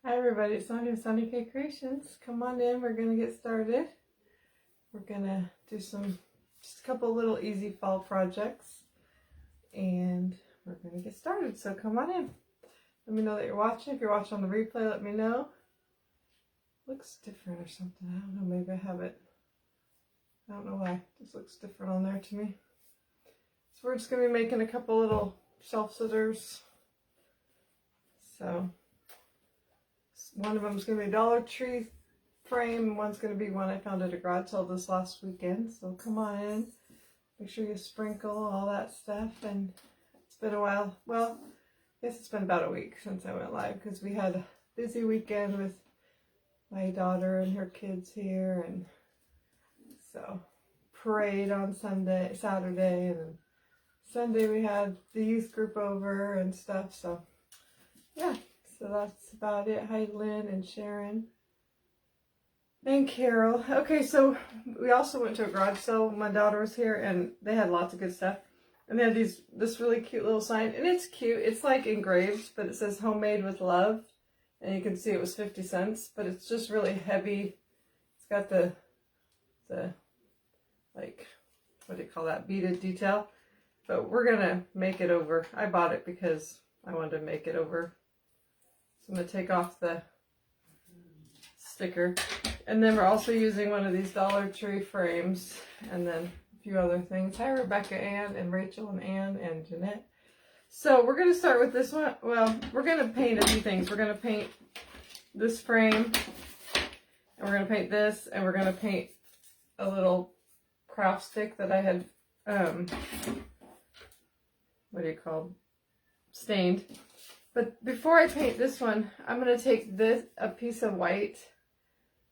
Hi everybody, it's Sonia with Sunny K Creations. Come on in, we're going to get started. We're going to do just a couple little easy fall projects. And we're going to get started, so come on in. Let me know that you're watching. If you're watching on the replay, let me know. Looks different or something. I don't know, maybe I have it. I don't know why. It just looks different on there to me. So we're just going to be making a couple little shelf sitters. So one of them is going to be a DollarTree frame. One's going to be one I found at a garage sale this last weekend. So come on in. Make sure you sprinkle all that stuff. And it's been a while. Well, I guess it's been about a week since I went live because we had a busy weekend with my daughter and her kids here. And so parade on Saturday. And then Sunday we had the youth group over and stuff. So yeah. So that's about it. Hi, Lynn and Sharon and Carol. Okay, so we also went to a garage sale. My daughter was here, and they had lots of good stuff. And they had this really cute little sign, and it's cute. It's like engraved, but it says "Homemade with Love," and you can see it was 50 cents. But it's just really heavy. It's got the like, what do you call that, beaded detail. But we're gonna make it over. I bought it because I wanted to make it over. I'm going to take off the sticker. And then we're also using one of these DollarTree frames. And then a few other things. Hi, Rebecca Ann and Rachel and Ann and Jeanette. So we're going to start with this one. Well, we're going to paint a few things. We're going to paint this frame. And we're going to paint this. And we're going to paint a little craft stick that I had, stained. But before I paint this one, I'm going to take a piece of white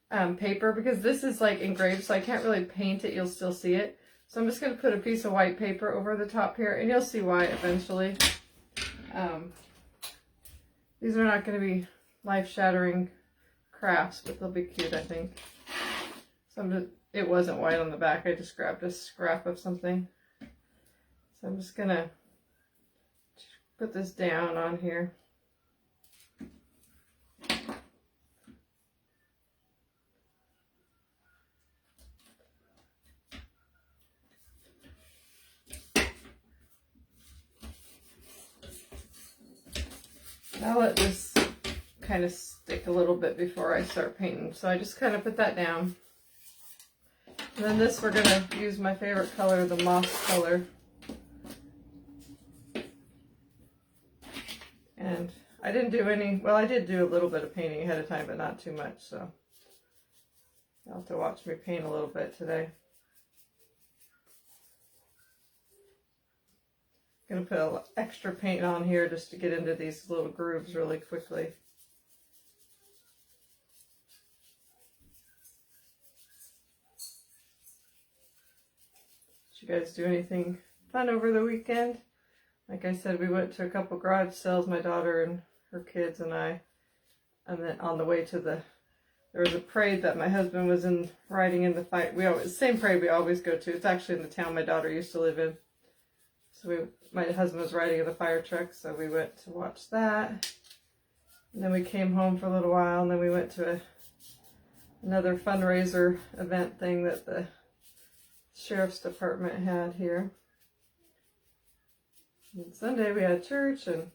paper, because this is like engraved, so I can't really paint it. You'll still see it. So I'm just going to put a piece of white paper over the top here, and you'll see why eventually. These are not going to be life-shattering crafts, but they'll be cute, I think. So it wasn't white on the back. I just grabbed a scrap of something. So I'm just going to put this down on here. I'll let this kind of stick a little bit before I start painting. So I just kind of put that down. And then this, we're going to use my favorite color, the moss color. And I didn't do any, well, I did do a little bit of painting ahead of time, but not too much, so you'll have to watch me paint a little bit today. I'm going to put a little extra paint on here just to get into these little grooves really quickly. Did you guys do anything fun over the weekend? Like I said, we went to a couple garage sales, my daughter and her kids and I. And then on the way to there was a parade that my husband was riding in the fight. Same parade we always go to. It's actually in the town my daughter used to live in. So my husband was riding in the fire truck, so we went to watch that. And then we came home for a little while, and then we went to another fundraiser event thing that the sheriff's department had here. And Sunday we had church and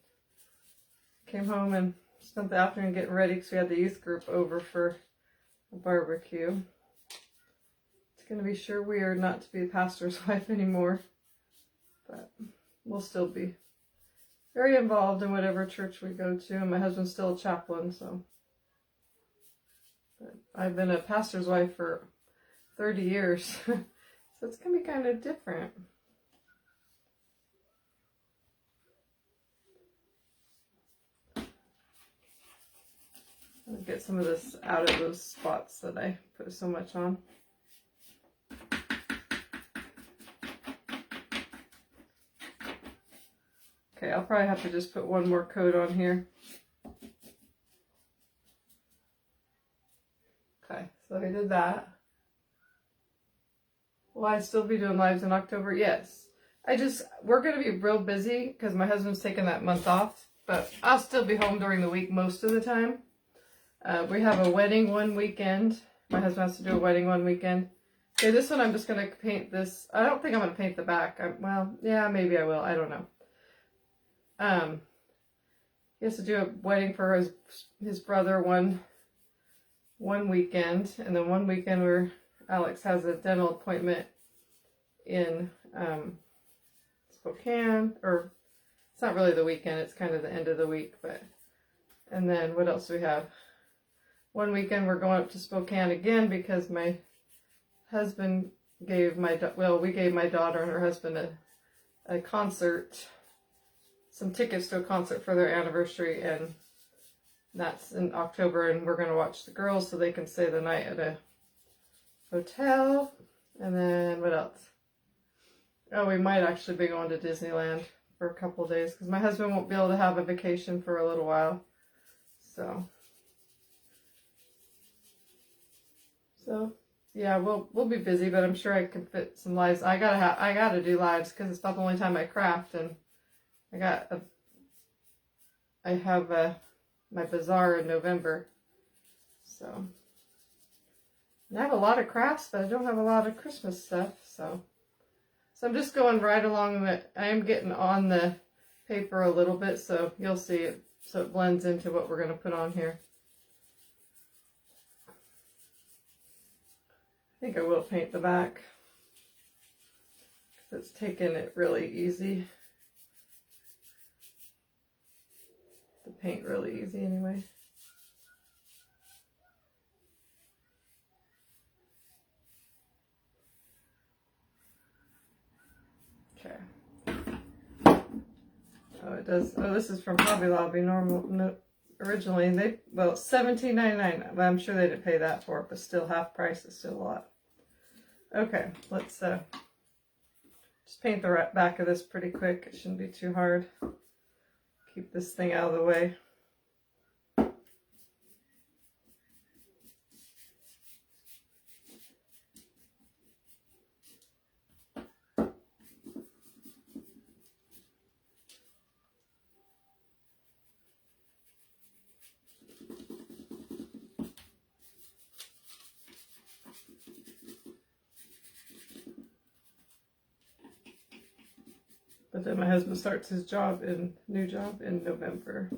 came home and spent the afternoon getting ready because we had the youth group over for a barbecue. It's going to be sure weird not to be a pastor's wife anymore, but we'll still be very involved in whatever church we go to, and my husband's still a chaplain, so. But I've been a pastor's wife for 30 years, so it's going to be kind of different. I'll get some of this out of those spots that I put so much on. Okay, I'll probably have to just put one more coat on here. Okay, so I did that. Will I still be doing lives in October? Yes. We're going to be real busy because my husband's taking that month off, but I'll still be home during the week most of the time. We have a wedding one weekend. My husband has to do a wedding one weekend. Okay, this one I'm just going to paint this. I don't think I'm going to paint the back. Well, yeah, maybe I will. I don't know. He has to do a wedding for his brother one weekend. And then one weekend where Alex has a dental appointment in Spokane. Or it's not really the weekend. It's kind of the end of the week. And then what else do we have? One weekend we're going up to Spokane again because my husband gave we gave my daughter and her husband a concert, some tickets to a concert for their anniversary, and that's in October, and we're going to watch the girls so they can stay the night at a hotel. And then what else? Oh, we might actually be going to Disneyland for a couple of days because my husband won't be able to have a vacation for a little while. So yeah, we'll be busy, but I'm sure I can fit some lives. I gotta do lives because it's not the only time I craft, and I have my bazaar in November, so and I have a lot of crafts, but I don't have a lot of Christmas stuff. So I'm just going right along. I am getting on the paper a little bit, so you'll see it. So it blends into what we're going to put on here. I think I will paint the back because it's taking it really easy. The paint really easy anyway. Okay. Oh, it does. Oh, this is from Hobby Lobby. Originally $17.99. But I'm sure they didn't pay that for it, but still half price is still a lot. Okay, let's just paint the back of this pretty quick. It shouldn't be too hard. Keep this thing out of the way. But then my husband starts his new job in November.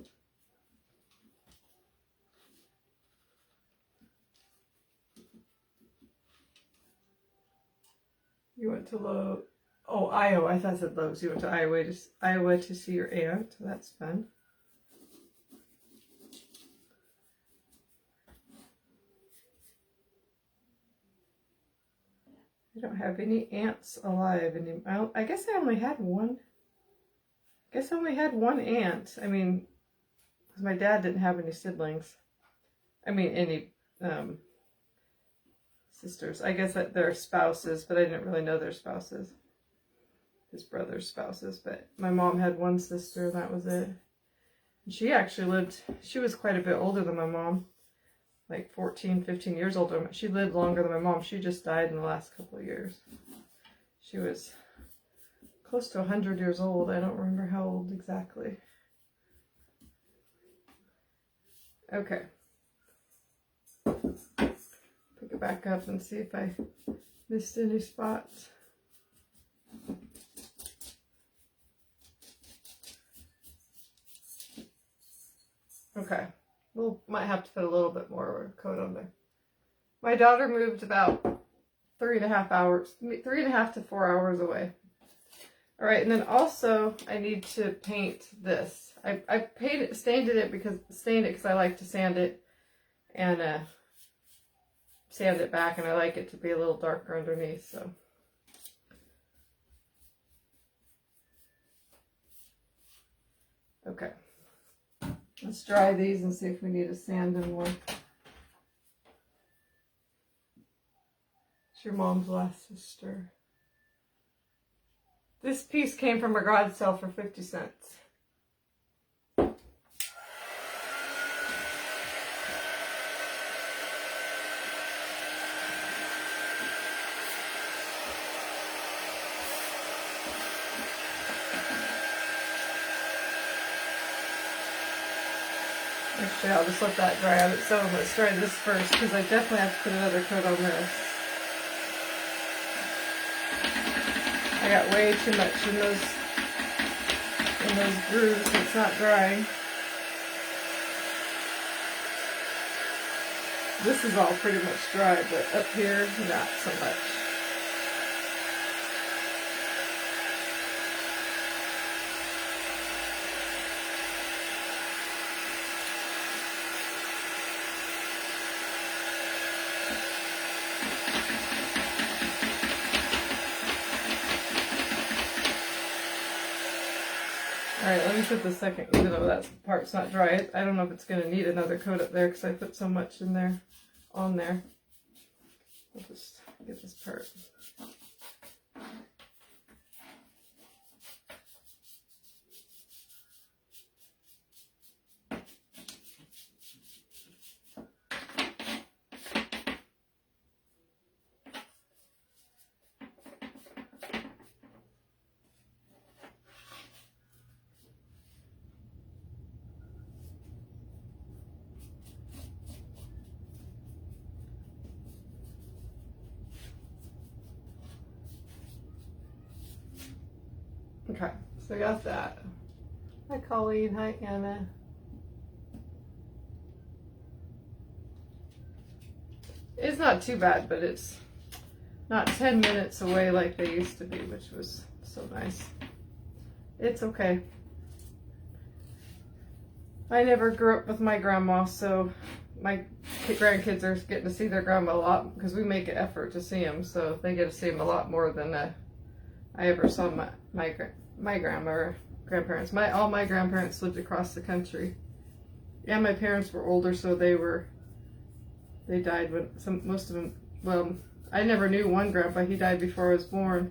You went to Iowa. I thought it said Lowe's. You went to Iowa to see your aunt. That's fun. I don't have any aunts alive anymore. I guess I only had one. I guess I only had one aunt. I mean, because my dad didn't have any siblings. I mean, any sisters. I guess that they're spouses, but I didn't really know their spouses. His brother's spouses. But my mom had one sister, and that was it. And she actually she was quite a bit older than my mom. Like 14, 15 years older. She lived longer than my mom. She just died in the last couple of years. She was close to 100 years old. I don't remember how old exactly. Okay. Pick it back up and see if I missed any spots. Okay. Might have to put a little bit more coat on there. My daughter moved about 3.5 to 4 hours away. All right, and then also I need to paint this. I stained it because I like to sand it and sand it back, and I like it to be a little darker underneath. So. Okay. Let's dry these and see if we need to sand them more. It's your mom's last sister. This piece came from a garage sale for 50 cents. Make yeah, I'll just let that dry on its own. Let's try this first because I definitely have to put another coat on this. I got way too much in those grooves. It's not drying. This is all pretty much dry, but up here, not so much. Alright, let me put the second, even though that part's not dry. I don't know if it's going to need another coat up there because I put so much in there, on there. I'll just get this part. Okay, so I got that. Hi Colleen, hi Anna. It's not too bad, but it's not 10 minutes away like they used to be, which was so nice. It's okay. I never grew up with my grandma, so my grandkids are getting to see their grandma a lot because we make an effort to see them, so they get to see them a lot more than I ever saw my grandma or grandparents. All my grandparents lived across the country. Yeah, my parents were older, so they died when most of them. Well, I never knew one grandpa. He died before I was born,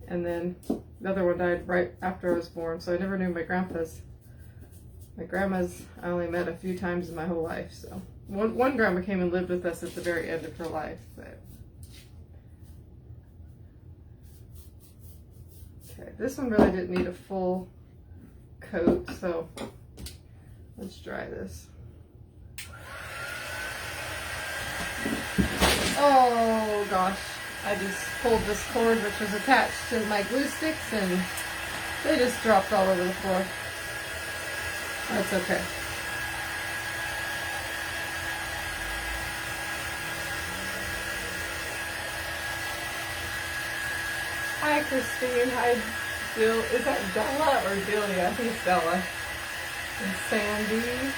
and then the other one died right after I was born. So I never knew my grandpas. My grandmas I only met a few times in my whole life. So one grandma came and lived with us at the very end of her life, but. Okay, this one really didn't need a full coat, so let's dry this. Oh gosh, I just pulled this cord which was attached to my glue sticks and they just dropped all over the floor. That's okay. Hi Christine, hi Bill. Is that Della or Delia? I think it's Della. And Sandy.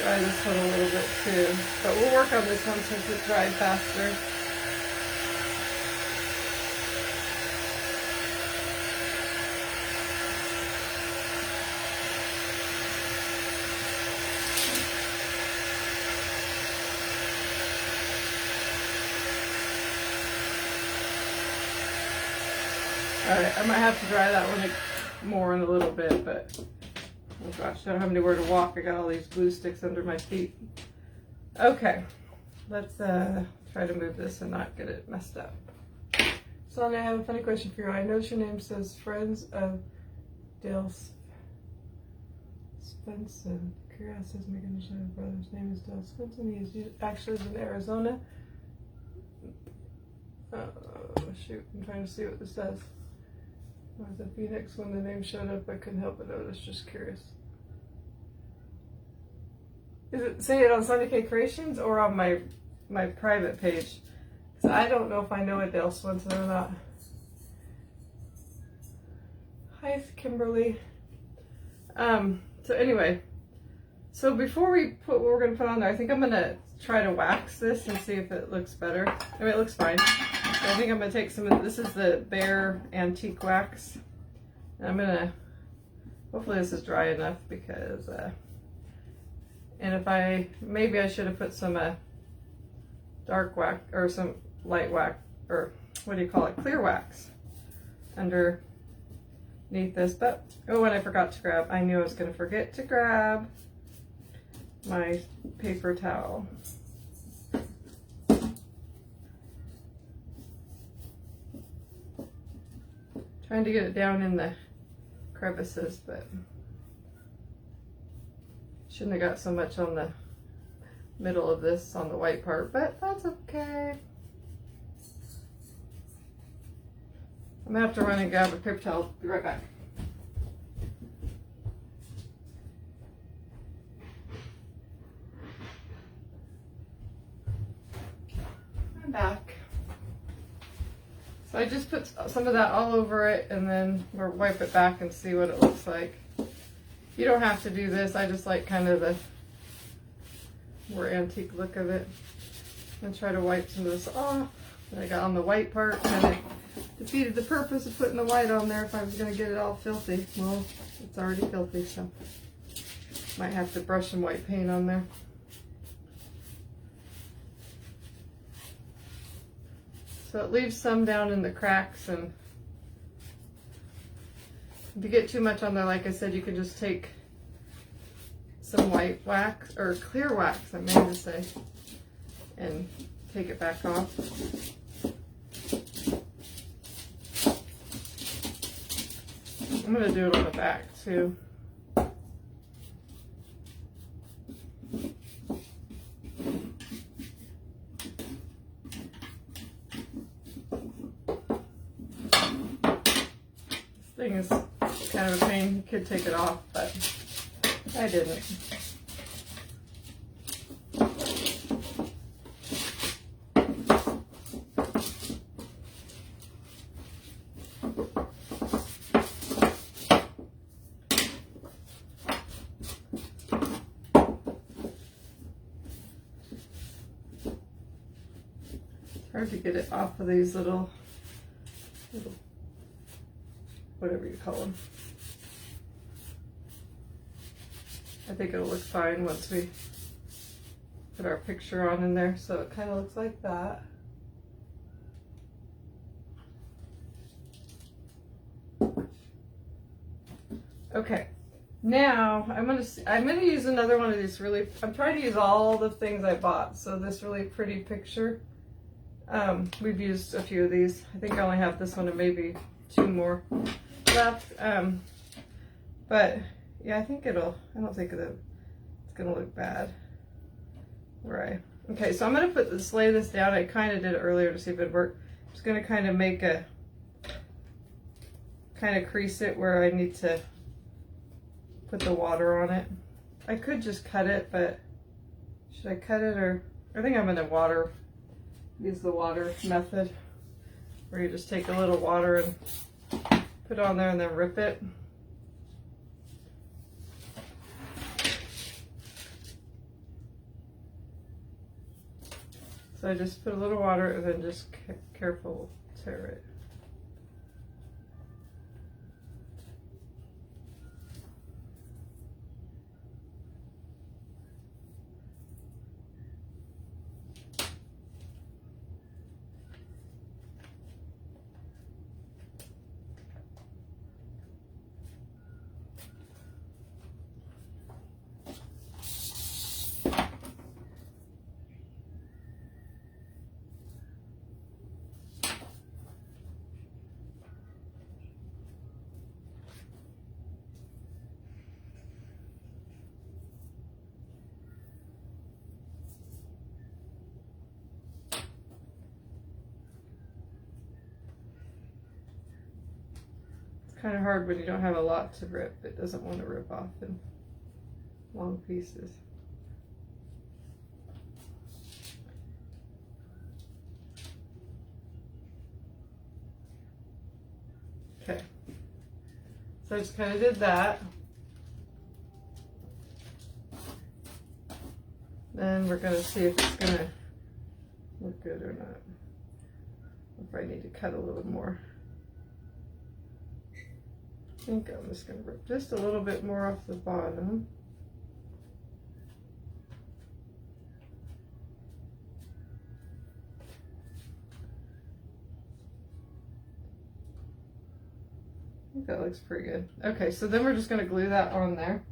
Dry this one a little bit too, but we'll work on this one since it dried faster. Alright, I might have to dry that one more in a little bit, but oh gosh, I don't have anywhere to walk. I got all these glue sticks under my feet. Okay, let's try to move this and not get it messed up. Sonia, I have a funny question for you. I notice your name says Friends of Dale Spenson. Curious says my brother's name is Dale Spenson. He actually lives in Arizona. Shoot, I'm trying to see what this says. Was a Phoenix when the name showed up? I couldn't help but notice. Just curious. Is it say it on Sunday K Creations or on my private page? Because I don't know if I know a Dale Swenson or not. Hi, Kimberly. So anyway, so before we put what we're gonna put on there, I think I'm gonna try to wax this and see if it looks better. I mean, it looks fine. I think I'm going to take some of this is the Bear Antique Wax. And I'm going to, hopefully this is dry enough because, and maybe I should have put some dark wax or some light wax, or what do you call it, clear wax under underneath this. But, oh, and I forgot to grab, I knew I was going to forget to grab my paper towel. Trying to get it down in the crevices, but shouldn't have got so much on the middle of this on the white part, but that's okay. I'm gonna have to run and grab a paper towel. Be right back. I'm back. So I just put some of that all over it and then we'll wipe it back and see what it looks like. You don't have to do this. I just like kind of the more antique look of it. And try to wipe some of this off that I got on the white part, and it defeated the purpose of putting the white on there if I was going to get it all filthy. Well, it's already filthy, so might have to brush some white paint on there. So it leaves some down in the cracks, and if you get too much on there, like I said, you can just take some white wax, or clear wax, I meant to say, and take it back off. I'm going to do it on the back too. This thing is kind of a pain. You could take it off, but I didn't. Hard to get it off of these little, whatever you call them. I think it'll look fine once we put our picture on in there. So it kind of looks like that. Okay, now I'm gonna use another one of these really. I'm trying to use all the things I bought. So this really pretty picture. We've used a few of these. I think I only have this one and maybe 2 more left. But yeah, I think I don't think that it's gonna look bad. Right. Okay, so I'm gonna lay this down. I kind of did it earlier to see if it worked. I'm just gonna kind of make a, crease it where I need to put the water on it. I could just cut it, but should I cut it, or I think I'm gonna use the water method, where you just take a little water and put it on there and then rip it. So I just put a little water and then just careful tear it. Kind of hard when you don't have a lot to rip. It doesn't want to rip off in long pieces. Okay, so I just kind of did that. Then we're going to see if it's going to look good or not. If I need to cut a little more. I think I'm just going to rip just a little bit more off the bottom. think that looks pretty good. Okay, so then we're just going to glue that on there.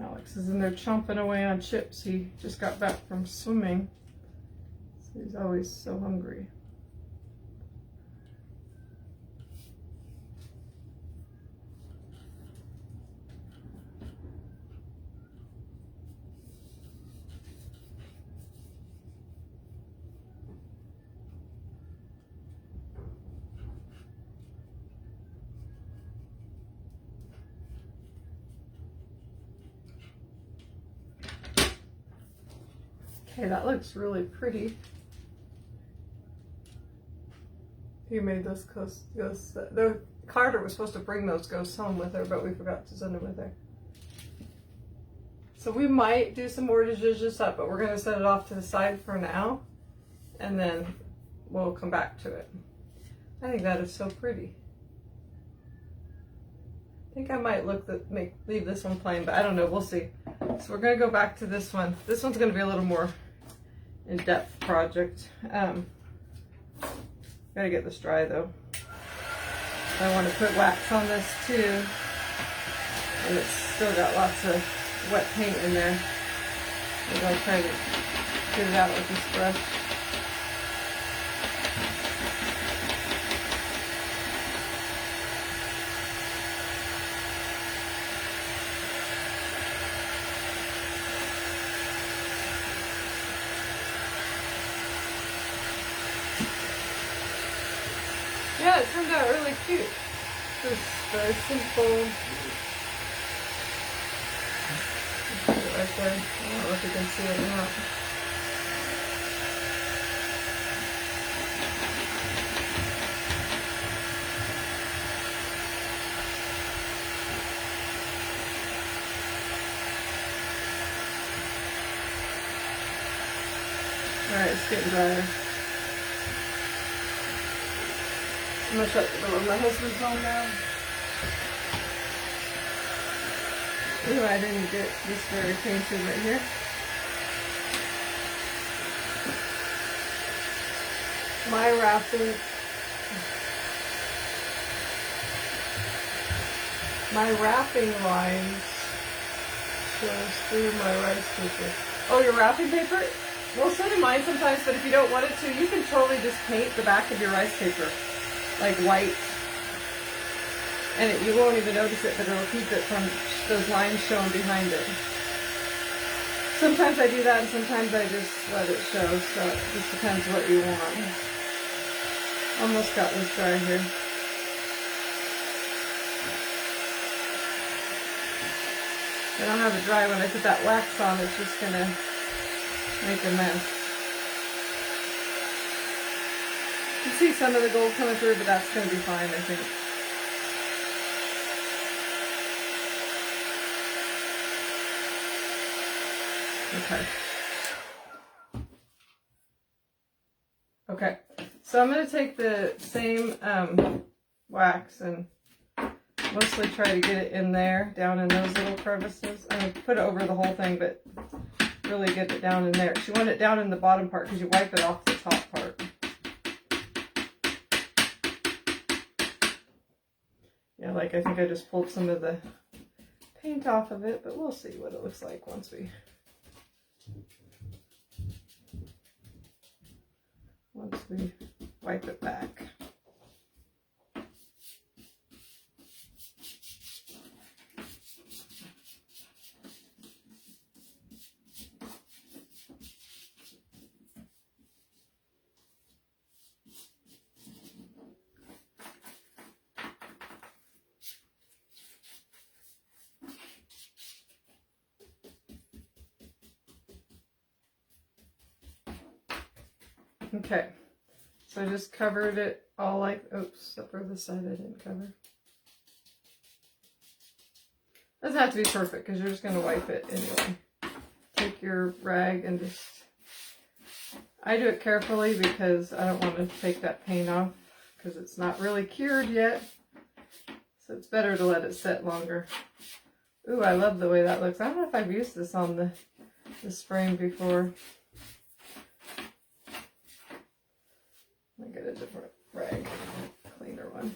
Alex is in there chomping away on chips. He just got back from swimming, so he's always so hungry. Okay, that looks really pretty. He made those ghosts. The Carter was supposed to bring those ghosts home with her, but we forgot to send them with her. So we might do some more to zhuzh this up, but we're going to set it off to the side for now, and then we'll come back to it. I think that is so pretty. I think I might leave this one plain, but I don't know. We'll see. So we're going to go back to this one. This one's going to be a little more in-depth project. Gotta get this dry though. I want to put wax on this too, and it's still got lots of wet paint in there. Maybe I'll try to get it out with this brush. Yeah, it turned out really cute. Just very simple. Put it right there. I don't know if you can see it or not. Alright, it's getting drier. I'm gonna shut the door. My husband's home now. Ooh, I didn't get this very painted right here. My wrapping lines shows through my rice paper. Oh, your wrapping paper? Well, so do mine sometimes, but if you don't want it to, you can totally just paint the back of your rice paper like white, and you won't even notice it, but it'll keep it from those lines showing behind it. Sometimes I do that, and sometimes I just let it show, so it just depends what you want. Almost got this dry here. I don't have it dry. When I put that wax on, it's just gonna make a mess. You can see some of the gold coming through, but that's going to be fine, I think. Okay. Okay. So I'm going to take the same wax and mostly try to get it in there, down in those little crevices. I'm going to put it over the whole thing, but really get it down in there. You want it down in the bottom part because you wipe it off the top part. Yeah, like I think I just pulled some of the paint off of it, but we'll see what it looks like once we wipe it back. Okay, so I just covered it all like, oops, except for the side I didn't cover. Doesn't have to be perfect because you're just going to wipe it anyway. Take your rag and just I do it carefully because I don't want to take that paint off because it's not really cured yet. So it's better to let it set longer. Ooh, I love the way that looks. I don't know if I've used this on this frame before. I'll get a different rag, cleaner one.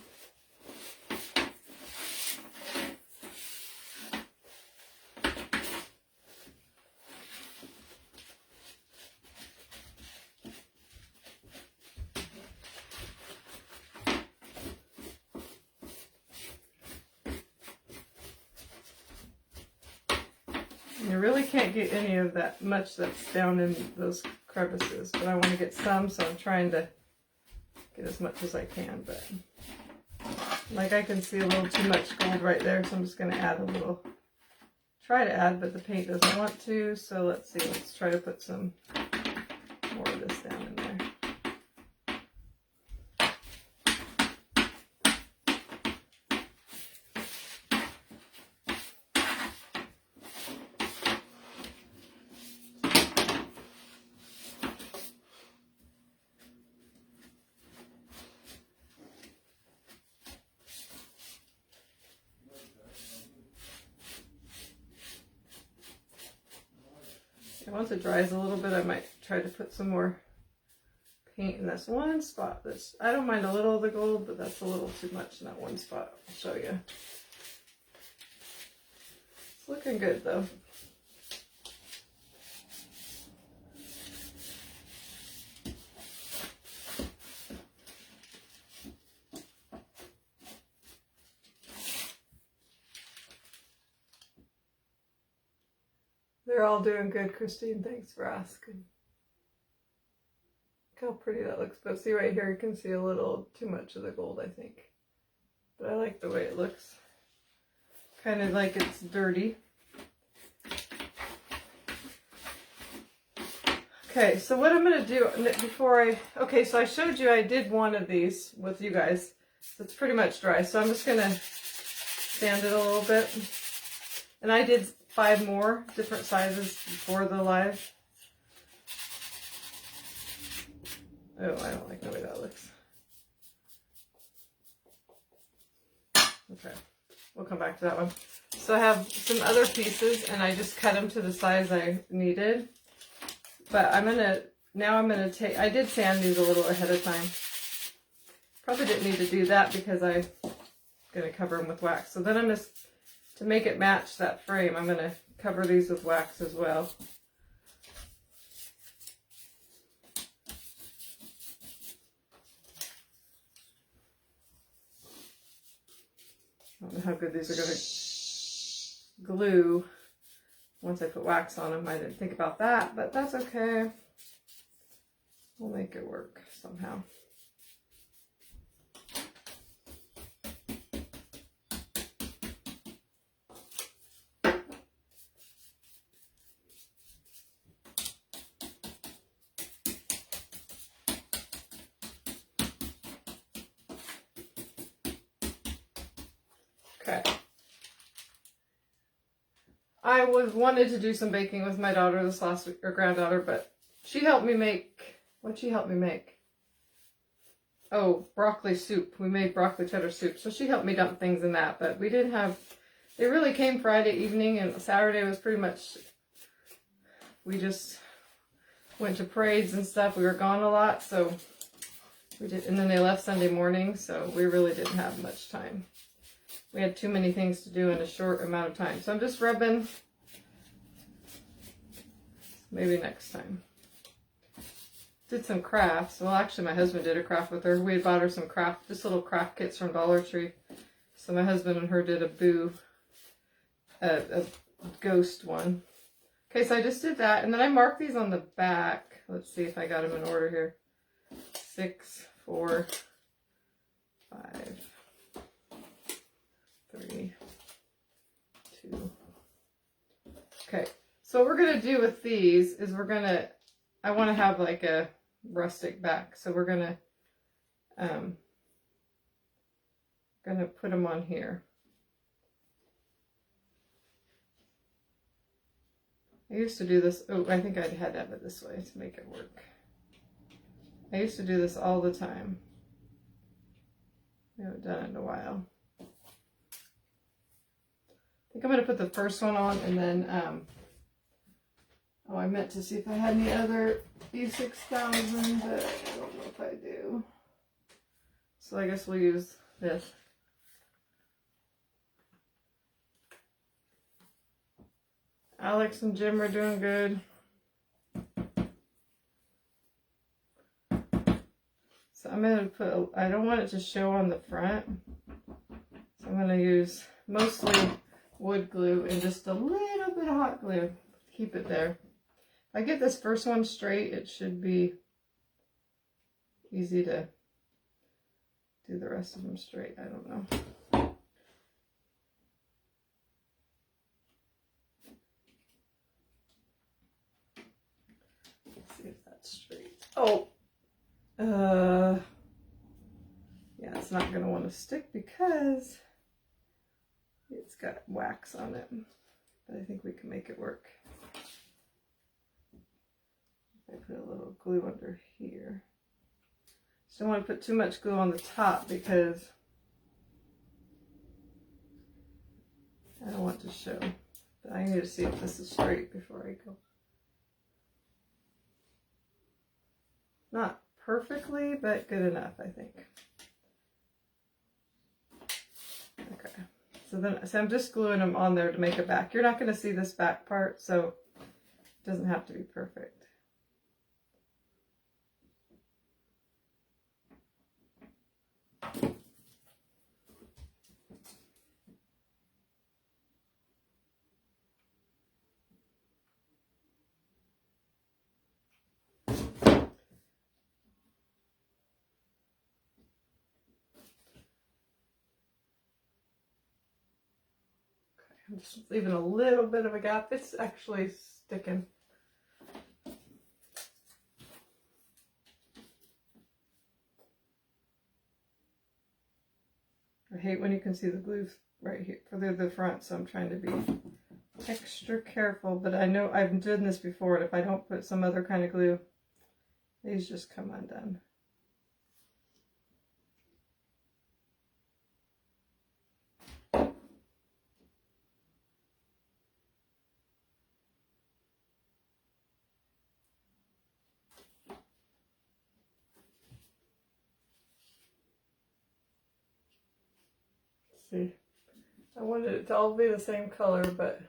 You really can't get any of that much that's down in those crevices, but I want to get some, so I'm trying to get as much as I can. But like I can see a little too much gold right there, so I'm just going to add a little. Try to add, but the paint doesn't want to, so let's see. Let's try to put some more of this down in there. Once it dries a little bit, I might try to put some more paint in this one spot. I don't mind a little of the gold, but that's a little too much in that one spot. I'll show you. It's looking good though. They're all doing good, Christine. Thanks for asking. Look how pretty that looks. But see right here, you can see a little too much of the gold, I think. But I like the way it looks. Kind of like it's dirty. Okay, so what I'm going to do before okay, so I showed you I did one of these with you guys. So it's pretty much dry. So I'm just going to sand it a little bit. And I did 5 more different sizes before the live. Oh, I don't like the way that looks. Okay, we'll come back to that one. So I have some other pieces and I just cut them to the size I needed. But I'm gonna take, I did sand these a little ahead of time. Probably didn't need to do that because I'm gonna cover them with wax. So then I'm just, to make it match that frame, I'm going to cover these with wax as well. I don't know how good these are going to glue once I put wax on them. I didn't think about that, but that's okay. We'll make it work somehow. Okay. I wanted to do some baking with my daughter this last week, or granddaughter, but she helped me make, what'd she help me make? Oh, broccoli soup. We made broccoli cheddar soup. So she helped me dump things in that, but we didn't have, it really came Friday evening, and Saturday was pretty much, we just went to parades and stuff. We were gone a lot, so we did, and then they left Sunday morning, so we really didn't have much time. We had too many things to do in a short amount of time. So I'm just rubbing. Maybe next time. Did some crafts. Well, actually, my husband did a craft with her. We had bought her some craft, just little craft kits from DollarTree. So my husband and her did a ghost one. Okay, so I just did that. And then I marked these on the back. Let's see if I got them in order here. 6, 4, 5. 3, 2. Okay, so what we're going to do with these is I want to have like a rustic back. So we're going to put them on here. I used to do this. Oh, I think I had to have it this way to make it work. I used to do this all the time. I haven't done it in a while. I think I'm going to put the first one on and then, oh, I meant to see if I had any other E6000, but I don't know if I do. So I guess we'll use this. Alex and Jim are doing good. So I'm going to put, I don't want it to show on the front. So I'm going to use mostly wood glue and just a little bit of hot glue. Keep it there. If I get this first one straight, it should be easy to do the rest of them straight. I don't know. Let's see if that's straight. Oh! Yeah, it's not going to want to stick because it's got wax on it. But I think we can make it work. I put a little glue under here. Just don't want to put too much glue on the top because I don't want to show. But I need to see if this is straight before I go. Not perfectly, but good enough, I think. Okay. So I'm just gluing them on there to make a back. You're not going to see this back part, so it doesn't have to be perfect. I'm just leaving a little bit of a gap. It's actually sticking. I hate when you can see the glue right here for the front, so I'm trying to be extra careful. But I know I've done this before, and if I don't put some other kind of glue, these just come undone. See, I wanted it to all be the same color, but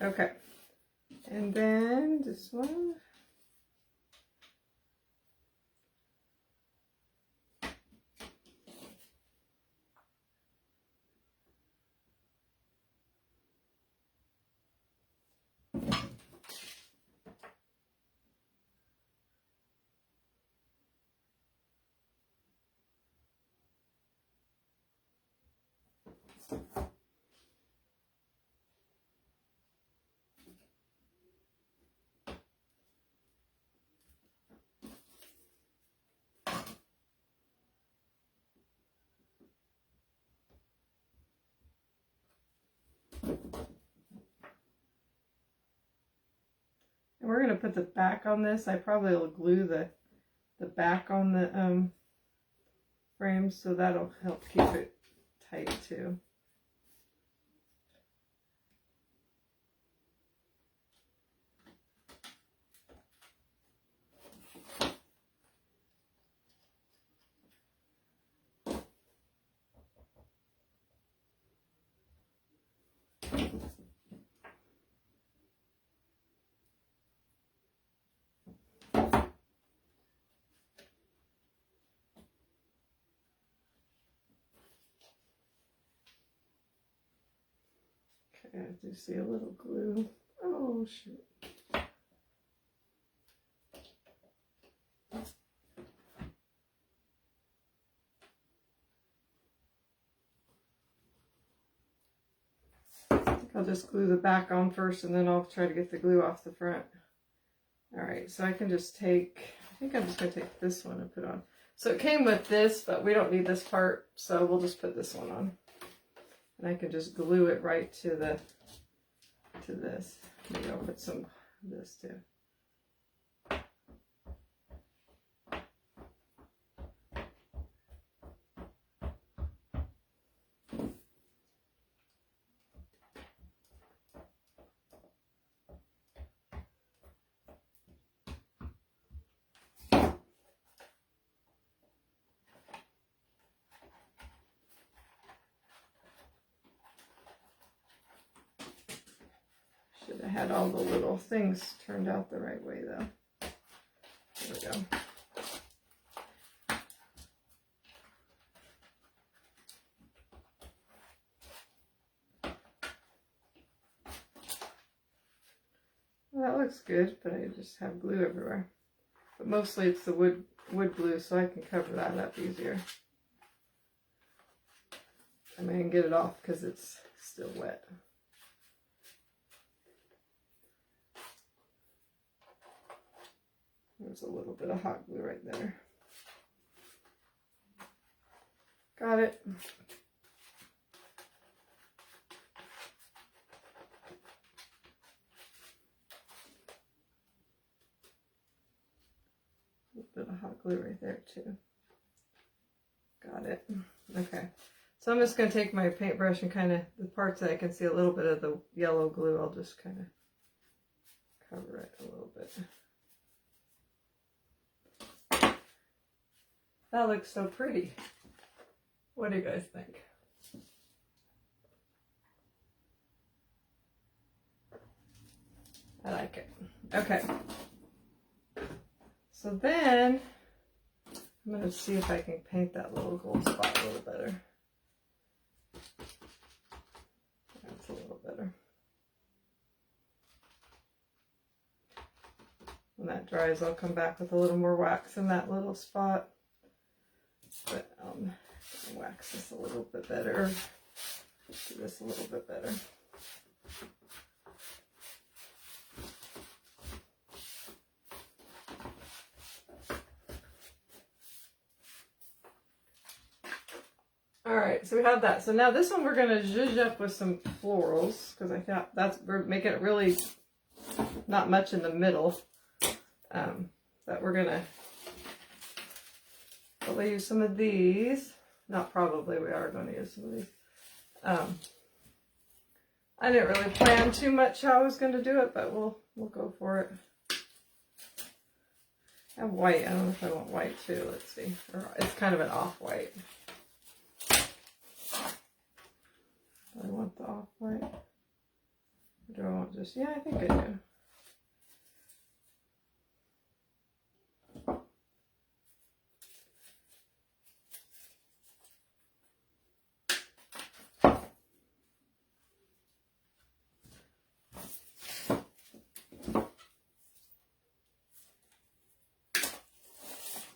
okay. And then this one. And we're going to put the back on this. I probably will glue the back on the frame, so that'll help keep it tight too. Okay, I do see a little glue. Oh, shoot. I think I'll just glue the back on first, and then I'll try to get the glue off the front. All right, so I can just take, I think I'm just going to take this one and put on. So it came with this, but we don't need this part, so we'll just put this one on. And I can just glue it right to this. Maybe I'll put some of this too. Should have had all the little things turned out the right way though. There we go. Well, that looks good, but I just have glue everywhere. But mostly it's the wood glue, so I can cover that up easier. I mean, I can get it off because it's still wet. There's a little bit of hot glue right there. Got it. A little bit of hot glue right there too. Got it. Okay. So I'm just going to take my paintbrush and kind of, the parts that I can see a little bit of the yellow glue, I'll just kind of cover it a little bit. That looks so pretty. What do you guys think? I like it. Okay. So then, I'm going to see if I can paint that little gold spot a little better. That's a little better. When that dries, I'll come back with a little more wax in that little spot. But wax this a little bit better. Do this a little bit better. Alright, so we have that. So now this one we're going to zhuzh up with some florals, because I thought we're making it really not much in the middle. That we're going to probably use some of these. Not probably, we are going to use some of these. I didn't really plan too much how I was going to do it, but we'll go for it. I have white. I don't know if I want white too. Let's see. Or it's kind of an off-white. Do I want the off-white? Or do I want just... Yeah, I think I do.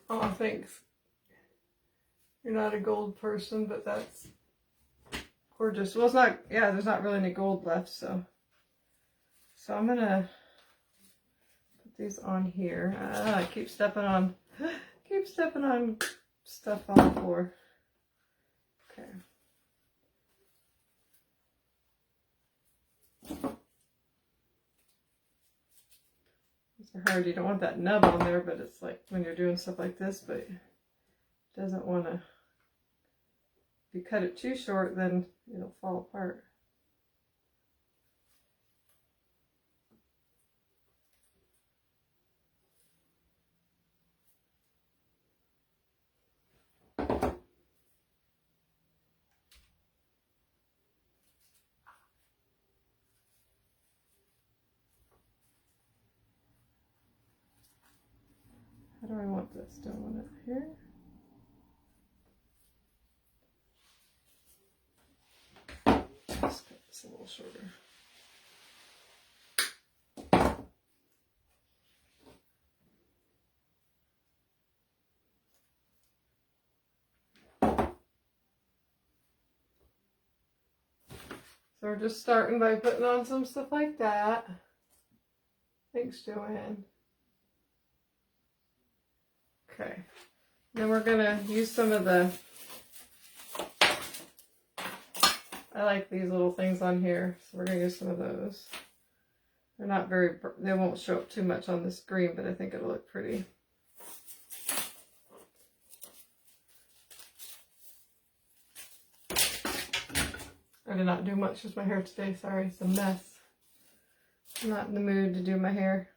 Oh, thanks. You're not a gold person, but that's gorgeous. Well, it's not, yeah, there's not really any gold left, so I'm gonna put these on here. I keep stepping on stuff on the floor. Okay. These are hard. You don't want that nub on there, but it's like when you're doing stuff like this, but it doesn't want to. If you cut it too short, then it'll fall apart. How do I want this? Do I want it here? Let's cut this a little shorter. So we're just starting by putting on some stuff like that. Thanks, Joanne. Okay. Then we're gonna use some of the, I like these little things on here, so we're gonna use some of those. They're not very, they won't show up too much on this green, but I think it'll look pretty. I did not do much with my hair today, sorry, it's a mess. I'm not in the mood to do my hair.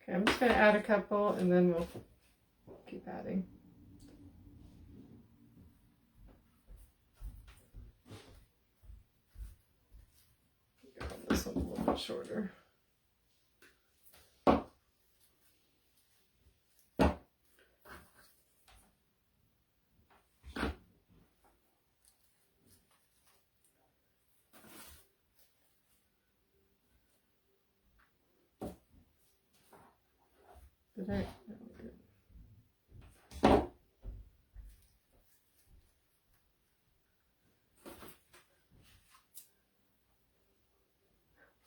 Okay, I'm just going to add a couple and then we'll keep adding. This one's a little bit shorter. Did I? No,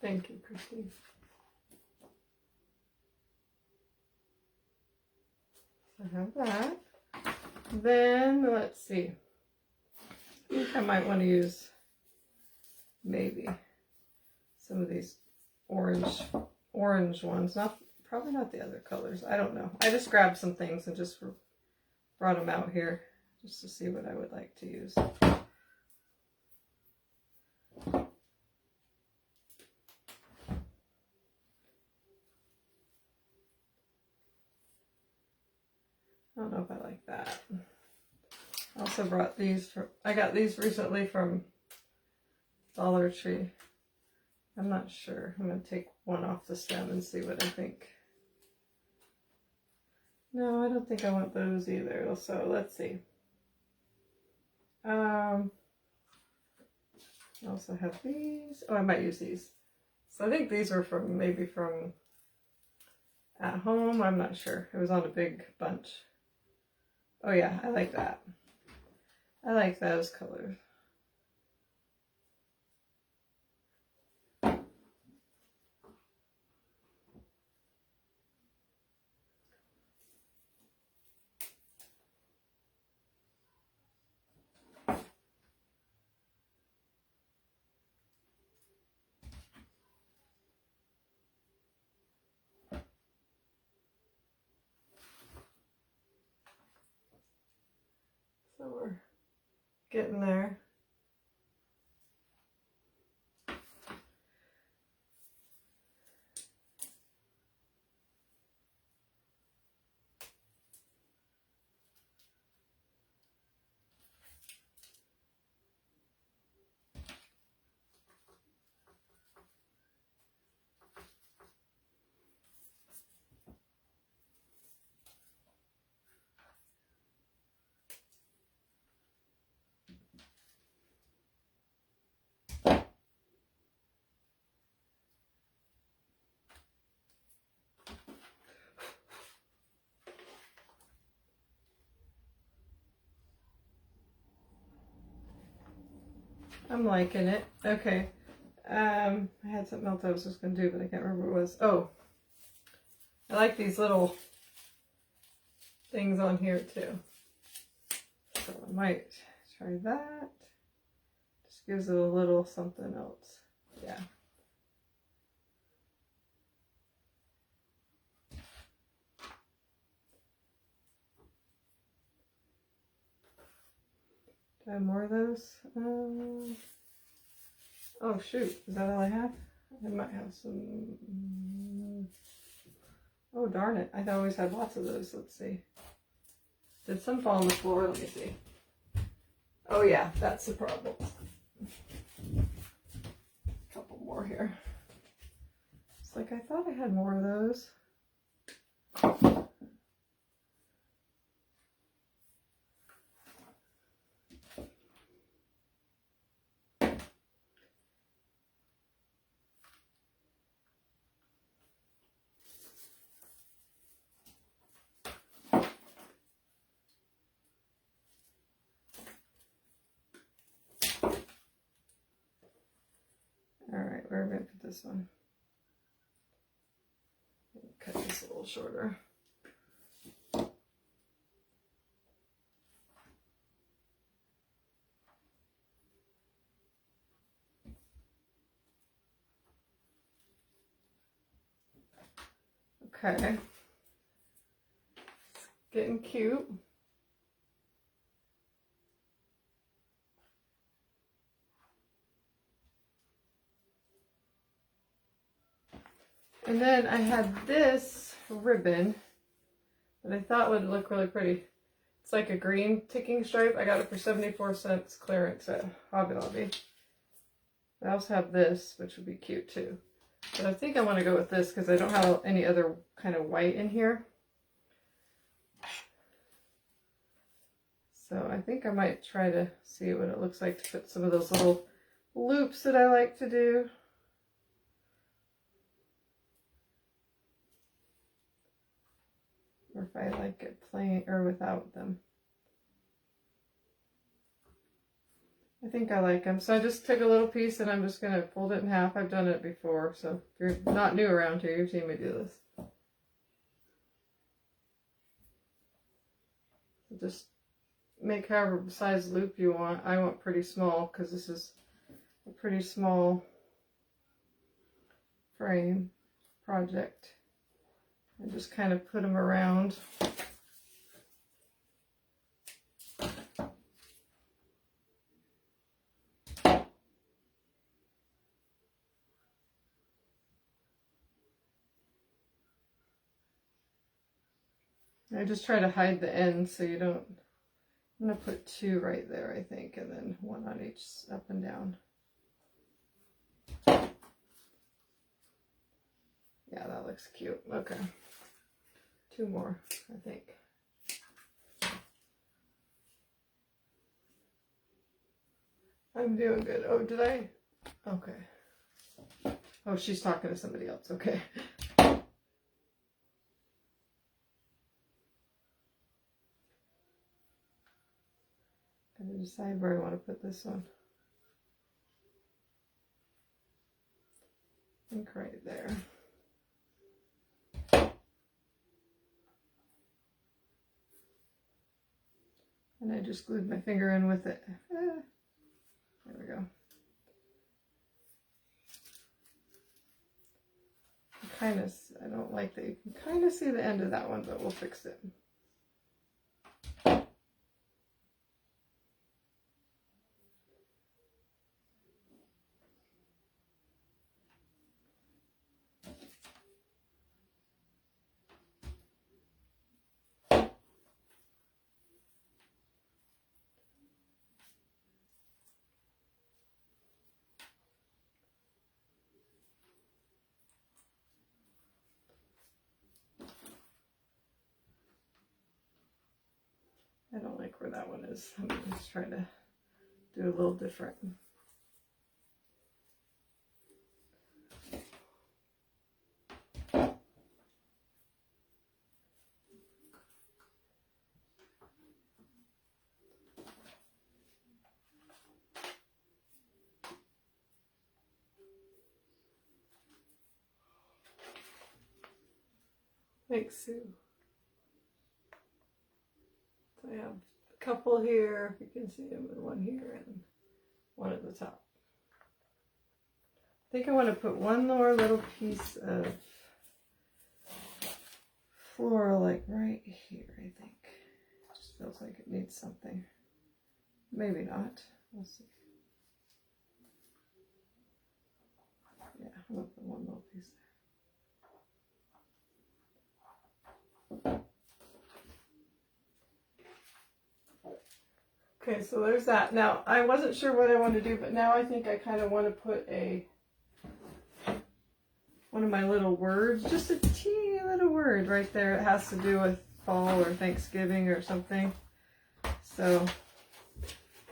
thank you, Christine. So I have that. Then let's see. I think I might want to use maybe some of these orange ones. Probably not the other colors. I don't know. I just grabbed some things and just brought them out here just to see what I would like to use. I don't know if I like that. I also brought these I got these recently from DollarTree. I'm not sure. I'm going to take one off the stem and see what I think. No, I don't think I want those either. So let's see. I also have these. Oh, I might use these. So I think these were maybe from at home. I'm not sure. It was on a big bunch. Oh yeah, I like that. I like those colors. So we're getting there. I'm liking it. Okay. I had something else I was just going to do, but I can't remember what it was. Oh, I like these little things on here too. So I might try that. Just gives it a little something else. Yeah. Do I have more of those? Oh shoot, is that all I have? I might have some. Oh darn it, I always had lots of those. Let's see. Did some fall on the floor? Let me see. Oh yeah, that's the problem. A couple more here. It's like I thought I had more of those. we're going to put this one. Cut this a little shorter. Okay. It's getting cute. And then I had this ribbon that I thought would look really pretty. It's like a green ticking stripe. I got it for 74 cents clearance at Hobby Lobby. I also have this, which would be cute too. But I think I want to go with this because I don't have any other kind of white in here. So I think I might try to see what it looks like to put some of those little loops that I like to do. Or if I like it plain or without them. I think I like them. So I just took a little piece and I'm just going to fold it in half. I've done it before. So if you're not new around here, you've seen me do this. Just make however size loop you want. I want pretty small because this is a pretty small frame project. And just kind of put them around. I just try to hide the ends so you don't. I'm going to put 2 right there, I think, and then 1 on each up and down. Yeah, that looks cute. Okay. 2 more, I think. I'm doing good. Oh, did I? Okay. Oh, she's talking to somebody else. Okay. Gotta decide where I want to put this one. I think right there. And I just glued my finger in with it. There we go. I don't like that you can kind of see the end of that one, but we'll fix it. I don't like where that one is. I'm just trying to do a little different. Thanks, Sue. So I have a couple here, if you can see them, and 1 here and 1 at the top. I think I want to put 1 more little piece of floral like right here, I think. It just feels like it needs something. Maybe not. We'll see. Yeah, I'm going to put 1 little piece there. Okay, so there's that. Now, I wasn't sure what I wanted to do, but now I think I kind of want to put one of my little words, just a teeny little word right there. It has to do with fall or Thanksgiving or something. So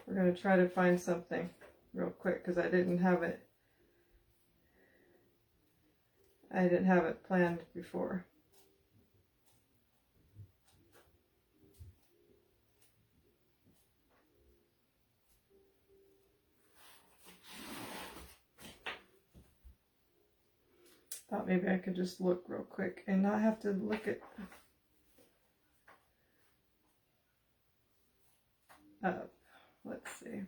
we're going to try to find something real quick because I didn't have it planned before. Thought maybe I could just look real quick and not have to look at up. Let's see.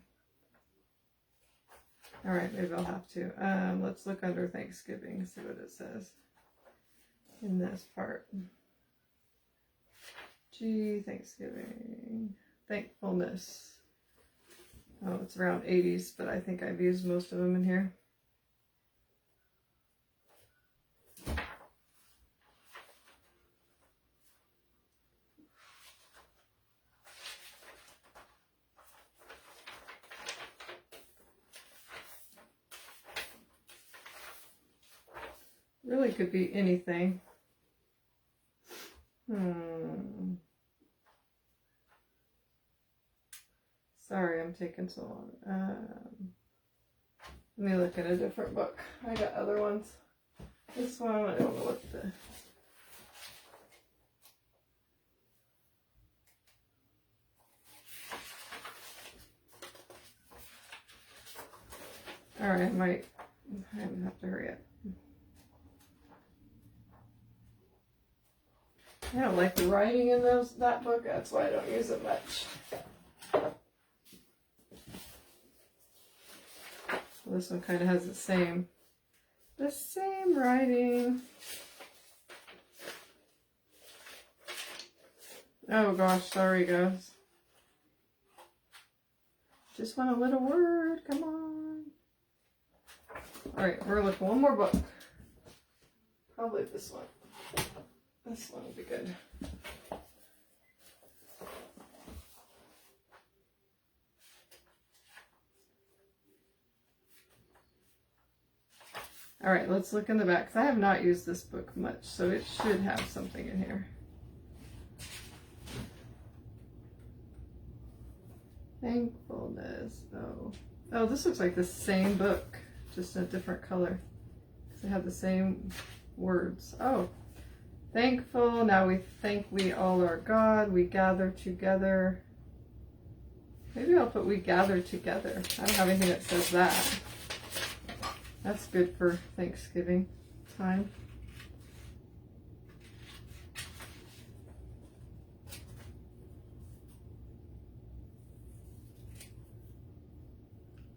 All right, maybe I'll have to. Let's look under Thanksgiving, see what it says in this part. Gee, Thanksgiving, thankfulness. Oh, it's around 80s, but I think I've used most of them in here. Really could be anything. Sorry, I'm taking so long. Let me look at a different book. I got other ones. This one, I don't know what the... Alright, I might have to hurry up. I don't like the writing in that book, that's why I don't use it much. This one kind of has the same writing. Oh gosh, sorry guys. Just want a little word, come on. Alright, we're looking one more book. Probably this one. This one will be good. All right, let's look in the back. 'Cause I have not used this book much, so it should have something in here. Thankfulness. Oh, this looks like the same book, just a different color. 'Cause they have the same words. Oh, thankful. Now we thank we all are God. We gather together. Maybe I'll put we gather together. I don't have anything that says that. That's good for Thanksgiving time.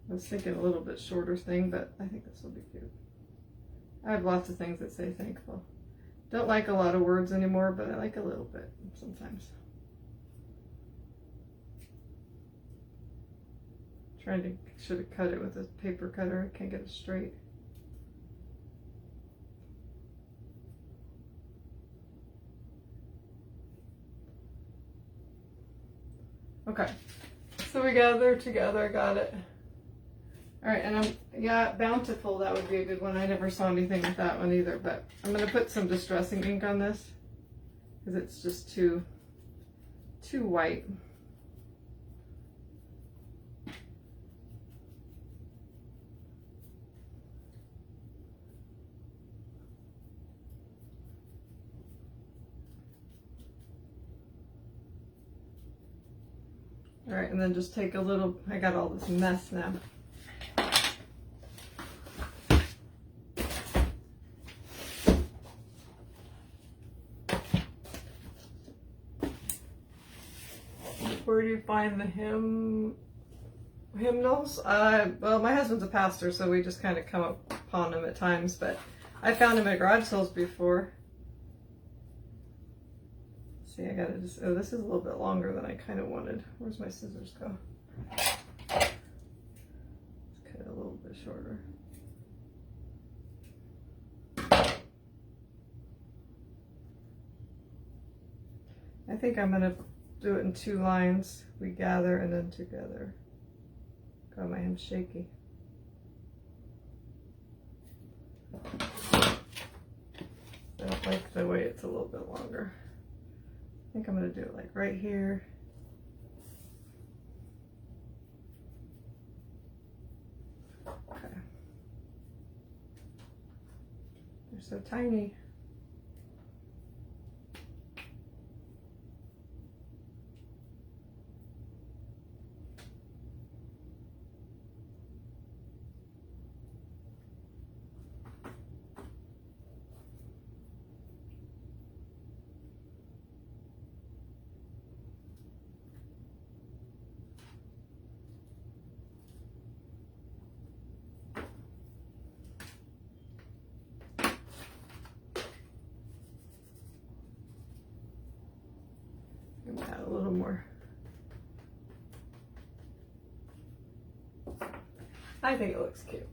I was thinking a little bit shorter thing, but I think this will be cute. I have lots of things that say thankful. Don't like a lot of words anymore, but I like a little bit sometimes. Should have cut it with a paper cutter. I can't get it straight. Okay, so we gather together, got it. All right, and yeah, bountiful, that would be a good one. I never saw anything with that one either, but I'm gonna put some distressing ink on this because it's just too white. All right, and then just take a little, I got all this mess now. Where do you find the hymnals? Well, my husband's a pastor, so we just kind of come upon them at times, but I found them at garage sales before. See, I gotta just, oh, this is a little bit longer than I kind of wanted. Where's my scissors go? Let's cut it a little bit shorter. I think I'm gonna do it in 2 lines. We gather and then together. God, my hand's shaky. I don't like the way it's a little bit longer. I think I'm going to do it like right here. Okay. They're so tiny. I'm gonna add a little more. I think it looks cute.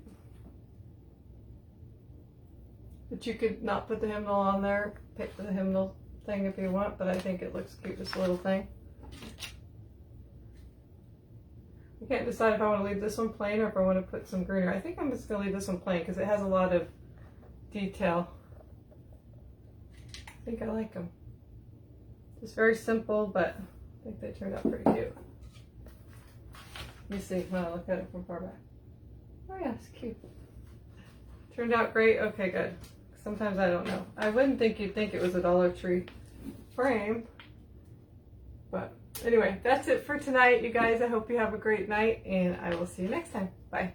But you could not put the hymnal on there, pick the hymnal thing if you want, but I think it looks cute, this little thing. I can't decide if I want to leave this one plain or if I want to put some greenery. I think I'm just going to leave this one plain because it has a lot of detail. I think I like them. Just very simple, but I think they turned out pretty cute. Let me see when I look at it from far back. Oh yeah, it's cute. Turned out great. Okay, good. Sometimes I don't know. I wouldn't think you'd think it was a DollarTree frame. But anyway, that's it for tonight, you guys. I hope you have a great night, and I will see you next time. Bye.